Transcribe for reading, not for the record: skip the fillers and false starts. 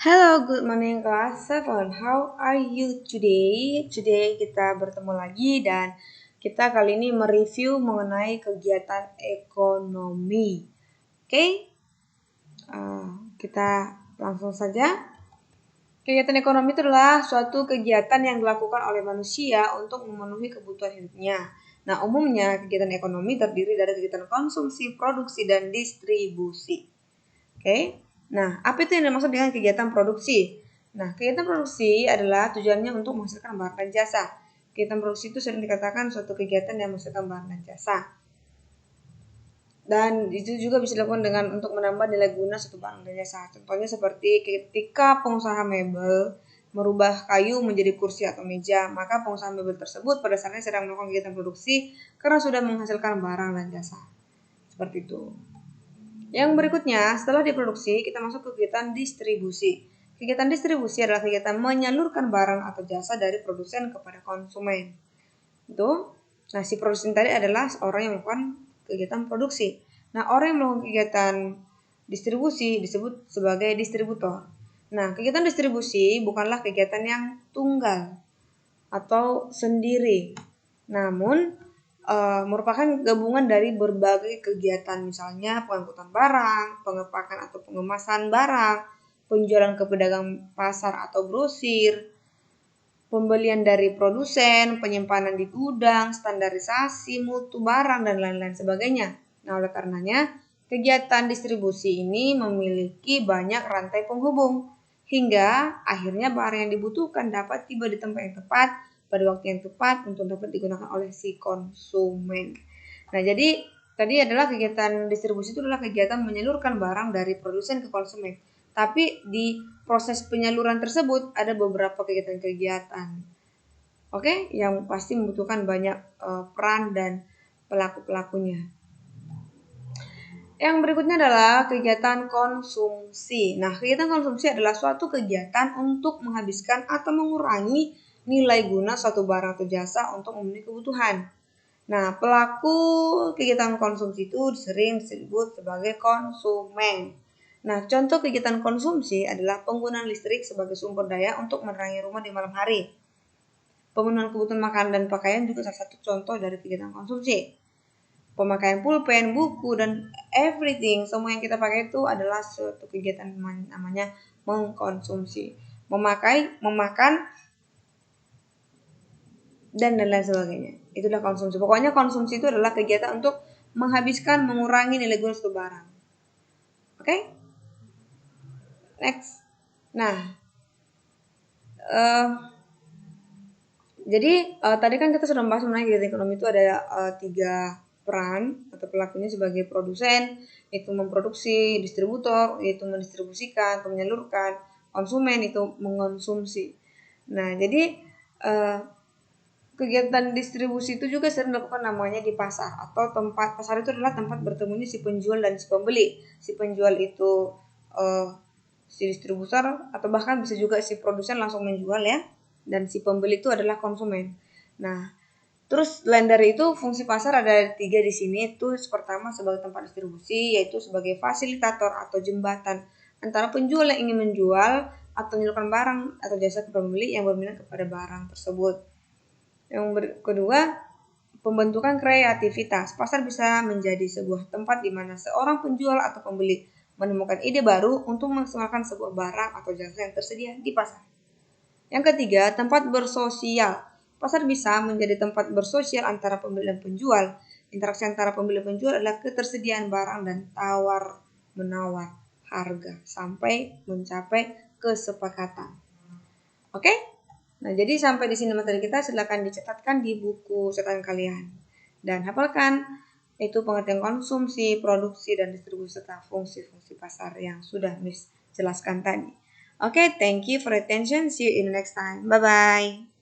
Hello, good morning class 7. How are you today? Today kita bertemu lagi dan kita kali ini mereview mengenai kegiatan ekonomi. Oke? Kita langsung saja. Kegiatan ekonomi itu adalah suatu kegiatan yang dilakukan oleh manusia untuk memenuhi kebutuhan hidupnya. Nah, umumnya kegiatan ekonomi terdiri dari kegiatan konsumsi, produksi, dan distribusi. Oke? Nah, apa itu yang dimaksud dengan kegiatan produksi? Nah, kegiatan produksi adalah tujuannya untuk menghasilkan barang dan jasa. Kegiatan produksi itu sering dikatakan suatu kegiatan yang menghasilkan barang dan jasa. Dan itu juga bisa dilakukan dengan untuk menambah nilai guna suatu barang dan jasa. Contohnya seperti ketika pengusaha mebel merubah kayu menjadi kursi atau meja, maka pengusaha mebel tersebut pada dasarnya sedang melakukan kegiatan produksi karena sudah menghasilkan barang dan jasa. Seperti itu. Yang berikutnya, setelah diproduksi, kita masuk ke kegiatan distribusi. Kegiatan distribusi adalah kegiatan menyalurkan barang atau jasa dari produsen kepada konsumen. Itu, nah si produsen tadi adalah orang yang melakukan kegiatan produksi. Nah, orang yang melakukan kegiatan distribusi disebut sebagai distributor. Nah, kegiatan distribusi bukanlah kegiatan yang tunggal atau sendiri, namun merupakan gabungan dari berbagai kegiatan, misalnya pengangkutan barang, pengepakan atau pengemasan barang, penjualan ke pedagang pasar atau grosir, pembelian dari produsen, penyimpanan di gudang, standarisasi mutu barang, dan lain-lain sebagainya. Nah, oleh karenanya, kegiatan distribusi ini memiliki banyak rantai penghubung, hingga akhirnya barang yang dibutuhkan dapat tiba di tempat yang tepat, pada waktu yang tepat untuk dapat digunakan oleh si konsumen. Nah, jadi tadi adalah kegiatan distribusi itu adalah kegiatan menyalurkan barang dari produsen ke konsumen. Tapi di proses penyaluran tersebut ada beberapa kegiatan-kegiatan. Oke, yang pasti membutuhkan banyak peran dan pelaku-pelakunya. Yang berikutnya adalah kegiatan konsumsi. Nah, kegiatan konsumsi adalah suatu kegiatan untuk menghabiskan atau mengurangi nilai guna suatu barang atau jasa untuk memenuhi kebutuhan. Nah, pelaku kegiatan konsumsi itu sering disebut sebagai konsumen. Nah, contoh kegiatan konsumsi adalah penggunaan listrik sebagai sumber daya untuk menerangi rumah di malam hari. Pemenuhan kebutuhan makanan dan pakaian juga salah satu contoh dari kegiatan konsumsi. Pemakaian pulpen, buku, dan everything, semua yang kita pakai itu adalah suatu kegiatan namanya mengkonsumsi. Memakan, dan lain-lain sebagainya. Itulah konsumsi. Pokoknya konsumsi itu adalah kegiatan untuk menghabiskan, mengurangi nilai guna suatu barang. Oke? Next. Nah, jadi tadi kan kita sudah membahas mengenai kegiatan ekonomi itu ada 3 peran atau pelakunya sebagai produsen, yaitu memproduksi, distributor, yaitu mendistribusikan, menyalurkan, konsumen itu mengonsumsi. Nah, jadi kegiatan distribusi itu juga sering dilakukan namanya di pasar atau tempat. Pasar itu adalah tempat bertemunya si penjual dan si pembeli. Si penjual itu si distributor atau bahkan bisa juga si produsen langsung menjual ya. Dan si pembeli itu adalah konsumen. Nah, terus lain dari itu fungsi pasar ada 3 di sini. Itu pertama sebagai tempat distribusi, yaitu sebagai fasilitator atau jembatan antara penjual yang ingin menjual atau menyalurkan barang atau jasa ke pembeli yang berminat kepada barang tersebut. Yang kedua, pembentukan kreativitas. Pasar bisa menjadi sebuah tempat di mana seorang penjual atau pembeli menemukan ide baru untuk memaksimalkan sebuah barang atau jasa yang tersedia di pasar. Yang ketiga, tempat bersosial. Pasar bisa menjadi tempat bersosial antara pembeli dan penjual. Interaksi antara pembeli dan penjual adalah ketersediaan barang dan tawar-menawar harga sampai mencapai kesepakatan. Oke? Nah, jadi sampai di sini materi kita, silakan dicatatkan di buku catatan kalian. Dan hafalkan itu pengertian konsumsi, produksi, dan distribusi serta fungsi-fungsi pasar yang sudah Miss jelaskan tadi. Okay, thank you for attention. See you in the next time. Bye-bye.